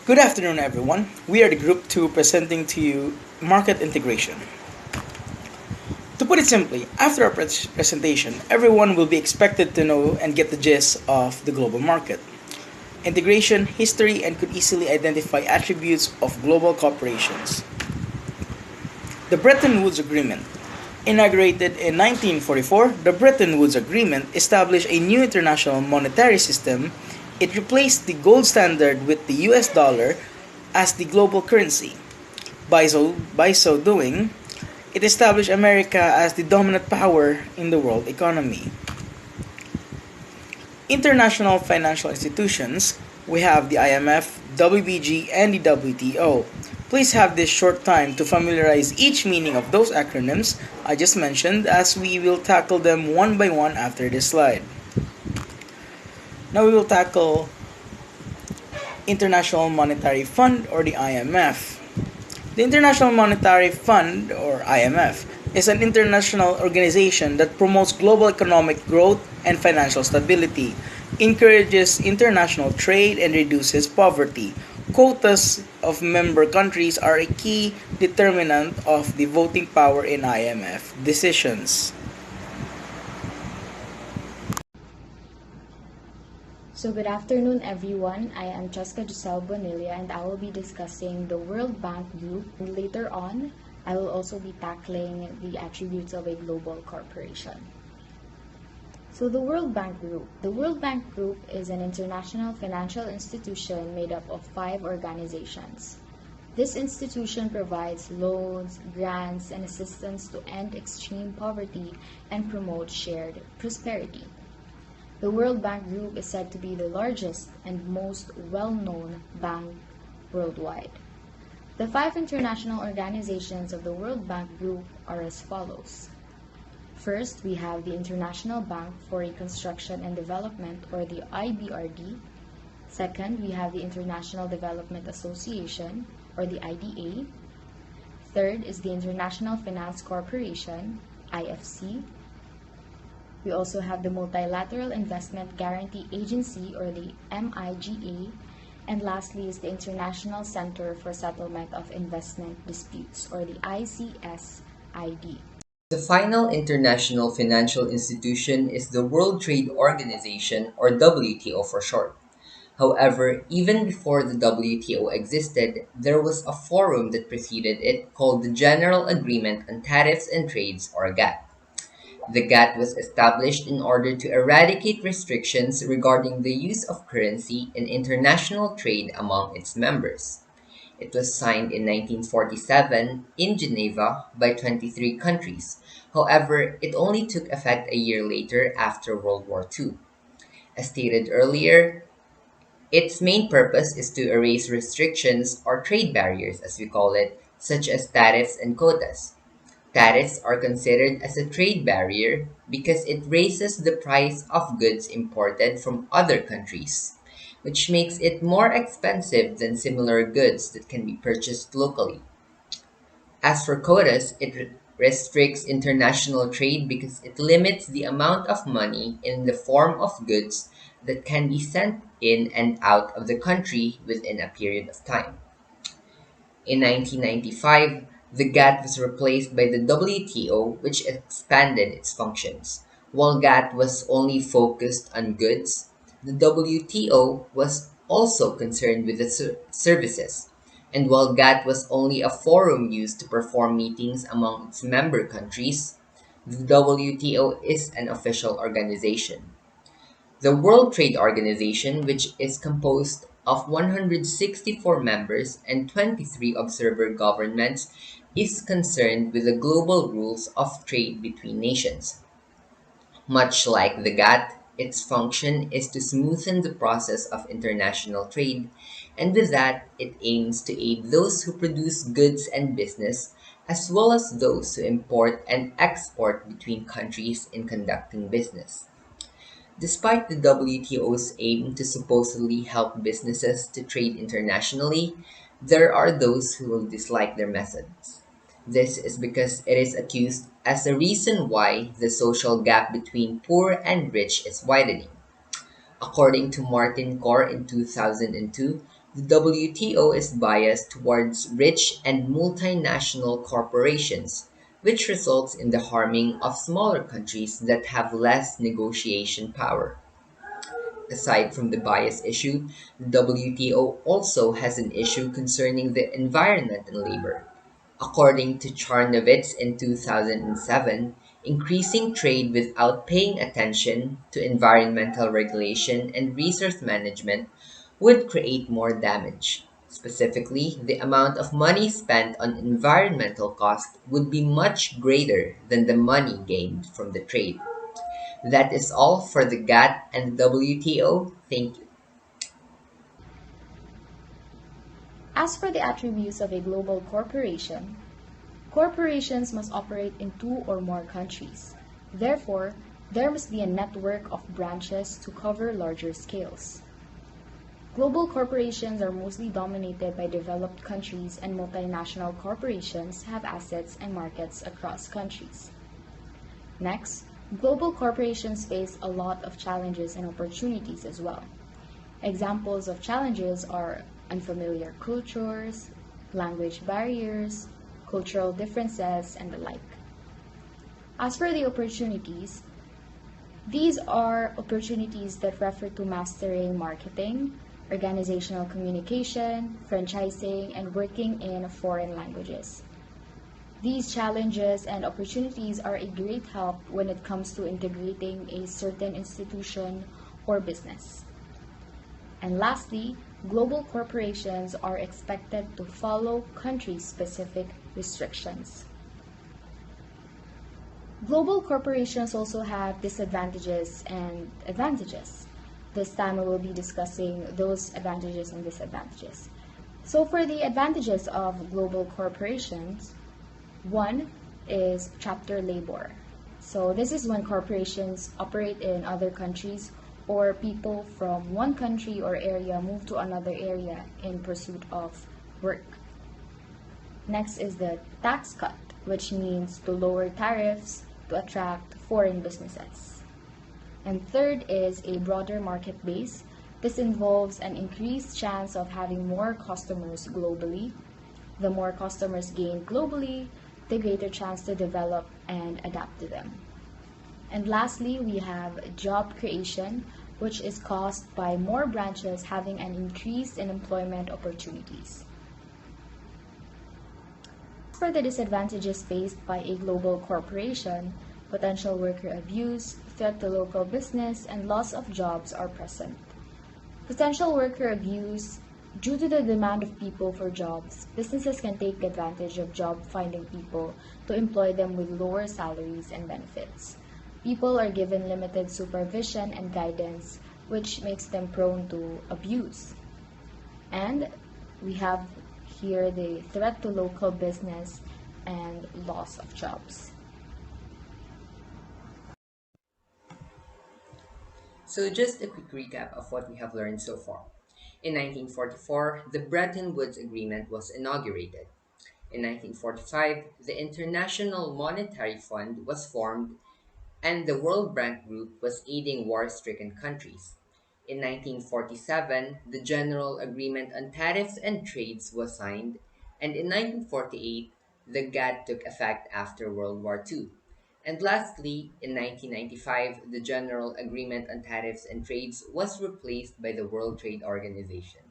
Good afternoon, everyone. We are the Group 2 presenting to you Market Integration. To put it simply, after our presentation, everyone will be expected to know and get the gist of the global market, integration, history, and could easily identify attributes of global corporations. The Bretton Woods Agreement. Inaugurated in 1944, the Bretton Woods Agreement established a new international monetary system. It replaced the gold standard with the US dollar as the global currency. By so doing, it established America as the dominant power in the world economy. International financial institutions, we have the IMF, WBG, and the WTO. Please have this short time to familiarize each meaning of those acronyms I just mentioned as we will tackle them one by one after this slide. Now we will tackle International Monetary Fund or the IMF. The International Monetary Fund or IMF is an international organization that promotes global economic growth and financial stability, encourages international trade, and reduces poverty. Quotas of member countries are a key determinant of the voting power in IMF decisions. So good afternoon everyone, I am Jessica Giselle Bonilla and I will be discussing the World Bank Group. And later on, I will also be tackling the attributes of a global corporation. So the World Bank Group. The World Bank Group is an international financial institution made up of 5 organizations. This institution provides loans, grants, and assistance to end extreme poverty and promote shared prosperity. The World Bank Group is said to be the largest and most well-known bank worldwide. The 5 international organizations of the World Bank Group are as follows. First, we have the International Bank for Reconstruction and Development, or the IBRD. Second, we have the International Development Association, or the IDA. Third is the International Finance Corporation, IFC. We also have the Multilateral Investment Guarantee Agency, or the MIGA. And lastly is the International Center for Settlement of Investment Disputes, or the ICSID. The final international financial institution is the World Trade Organization, or WTO for short. However, even before the WTO existed, there was a forum that preceded it called the General Agreement on Tariffs and Trades, or GATT. The GATT was established in order to eradicate restrictions regarding the use of currency in international trade among its members. It was signed in 1947 in Geneva by 23 countries. However, it only took effect a year later after World War II. As stated earlier, its main purpose is to erase restrictions or trade barriers, as we call it, such as tariffs and quotas. Tariffs are considered as a trade barrier because it raises the price of goods imported from other countries, which makes it more expensive than similar goods that can be purchased locally. As for quotas, it restricts international trade because it limits the amount of money in the form of goods that can be sent in and out of the country within a period of time. In 1995, the GATT was replaced by the WTO, which expanded its functions. While GATT was only focused on goods, the WTO was also concerned with the services. And while GATT was only a forum used to perform meetings among its member countries, the WTO is an official organization. The World Trade Organization, which is composed of 164 members and 23 observer governments, is concerned with the global rules of trade between nations. Much like the GATT, its function is to smoothen the process of international trade, and with that, it aims to aid those who produce goods and business, as well as those who import and export between countries in conducting business. Despite the WTO's aim to supposedly help businesses to trade internationally, there are those who will dislike their methods. This is because it is accused as the reason why the social gap between poor and rich is widening. According to Martin Corr in 2002, The WTO is biased towards rich and multinational corporations, which results in the harming of smaller countries that have less negotiation power. Aside from the bias issue, the WTO also has an issue concerning the environment and labor. According to Charnovitz in 2007, increasing trade without paying attention to environmental regulation and resource management would create more damage. Specifically, the amount of money spent on environmental costs would be much greater than the money gained from the trade. That is all for the GATT and the WTO. Thank you. As for the attributes of a global corporation, corporations must operate in two or more countries. Therefore, there must be a network of branches to cover larger scales. Global corporations are mostly dominated by developed countries, and multinational corporations have assets and markets across countries. Next, global corporations face a lot of challenges and opportunities as well. Examples of challenges are unfamiliar cultures, language barriers, cultural differences, and the like. As for the opportunities, these are opportunities that refer to mastering marketing, organizational communication, franchising, and working in foreign languages. These challenges and opportunities are a great help when it comes to integrating a certain institution or business. And lastly, global corporations are expected to follow country-specific restrictions. Global corporations also have disadvantages and advantages. This time I will be discussing those advantages and disadvantages. So for the advantages of global corporations, one is chapter labor. So this is when corporations operate in other countries or people from one country or area move to another area in pursuit of work. Next is the tax cut, which means to lower tariffs to attract foreign businesses. And third is a broader market base. This involves an increased chance of having more customers globally. The more customers gained globally, the greater chance to develop and adapt to them. And lastly, we have job creation, which is caused by more branches having an increase in employment opportunities. For the disadvantages faced by a global corporation, potential worker abuse, threat to local business, and loss of jobs are present. Potential worker abuse. Due to the demand of people for jobs, businesses can take advantage of job-finding people to employ them with lower salaries and benefits. People are given limited supervision and guidance, which makes them prone to abuse. And we have here the threat to local business and loss of jobs. So, just a quick recap of what we have learned so far. In 1944, the Bretton Woods Agreement was inaugurated. In 1945, the International Monetary Fund was formed and the World Bank Group was aiding war-stricken countries. In 1947, the General Agreement on Tariffs and Trades was signed, and in 1948, the GATT took effect after World War II. And lastly, in 1995, the General Agreement on Tariffs and Trades was replaced by the World Trade Organization.